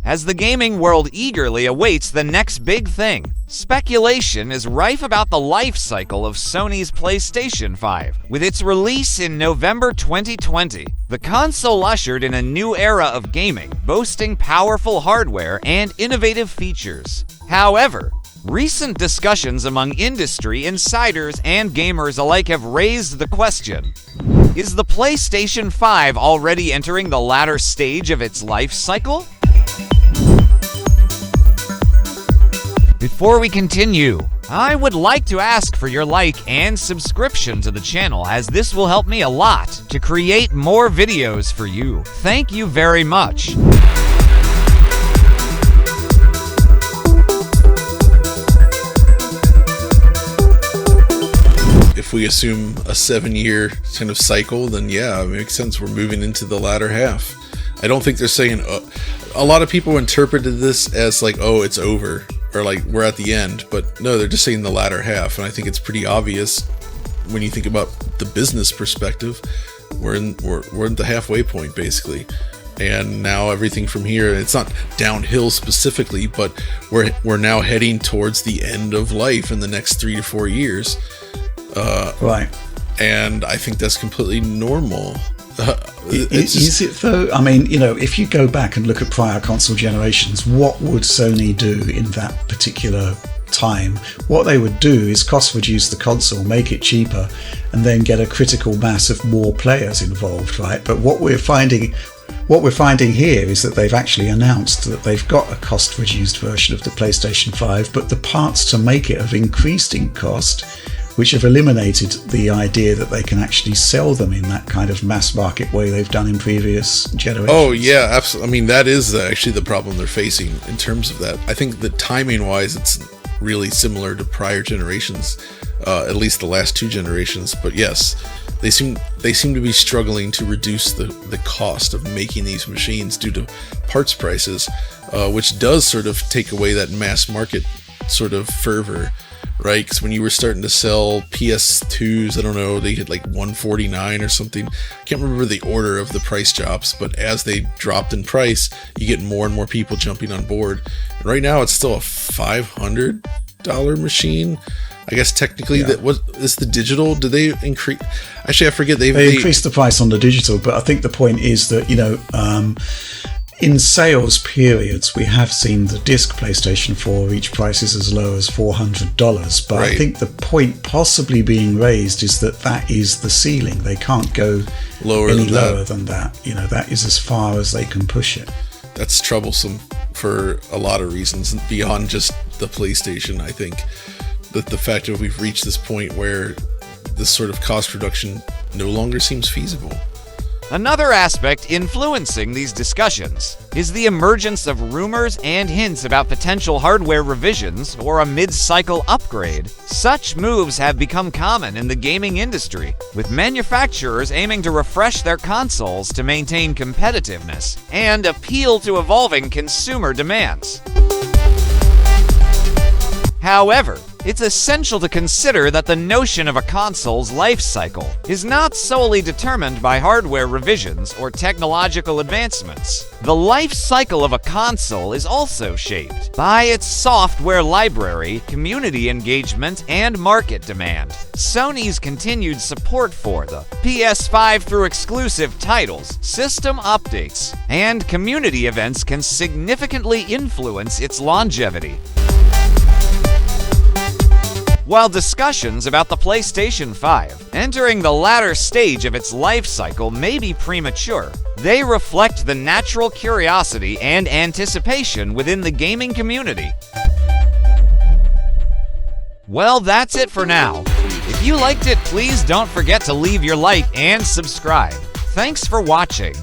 as the gaming world eagerly awaits the next big thing. Speculation is rife about the life cycle of Sony's PlayStation 5. With its release in November 2020, the console ushered in a new era of gaming, boasting powerful hardware and innovative features. However, recent discussions among industry insiders and gamers alike have raised the question: is the PlayStation 5 already entering the latter stage of its life cycle? Before we continue, I would like to ask for your like and subscription to the channel, as this will help me a lot to create more videos for you. Thank you very much. If we assume a 7-year kind of cycle, then yeah, it makes sense. We're moving into the latter half. I don't think they're saying, a lot of people interpreted this as like, oh, it's over, or like we're at the end, but no, they're just saying the latter half. And I think it's pretty obvious when you think about the business perspective. We're in the halfway point basically, and now everything from here, it's not downhill specifically, but we're now heading towards the end of life in the next 3 to 4 years. Right. And I think that's completely normal. Is it though? I mean, you know, if you go back and look at prior console generations, what would Sony do in that particular time? What they would do is cost reduce the console, make it cheaper, and then get a critical mass of more players involved, right? But what we're finding here is that they've actually announced that they've got a cost-reduced version of the PlayStation 5, but the parts to make it have increased in cost, which have eliminated the idea that they can actually sell them in that kind of mass market way they've done in previous generations. Oh yeah, absolutely. I mean, that is actually the problem they're facing in terms of that. I think that timing-wise, it's really similar to prior generations, at least the last 2 generations. But yes, they seem to be struggling to reduce the cost of making these machines due to parts prices, which does sort of take away that mass market sort of fervor. Right, because when you were starting to sell PS2s, I don't know, they hit like $149 or something. I can't remember the order of the price drops, but as they dropped in price, you get more and more people jumping on board. And right now, it's still a $500 machine. I guess technically, yeah. That was is the digital. Did they increase? Actually, I forget. They increased the price on the digital, but I think the point is that, you know, in sales periods, we have seen the disc PlayStation 4 reach prices as low as $400, but right. I think the point possibly being raised is that is the ceiling. They can't go lower than that. You know, that is as far as they can push it. That's troublesome for a lot of reasons beyond just the PlayStation. I think that the fact that we've reached this point where this sort of cost reduction no longer seems feasible. Another aspect influencing these discussions is the emergence of rumors and hints about potential hardware revisions or a mid-cycle upgrade. Such moves have become common in the gaming industry, with manufacturers aiming to refresh their consoles to maintain competitiveness and appeal to evolving consumer demands. However, it's essential to consider that the notion of a console's life cycle is not solely determined by hardware revisions or technological advancements. The life cycle of a console is also shaped by its software library, community engagement, and market demand. Sony's continued support for the PS5 through exclusive titles, system updates, and community events can significantly influence its longevity. While discussions about the PlayStation 5 entering the latter stage of its life cycle may be premature, they reflect the natural curiosity and anticipation within the gaming community. Well, that's it for now. If you liked it, please don't forget to leave your like and subscribe. Thanks for watching.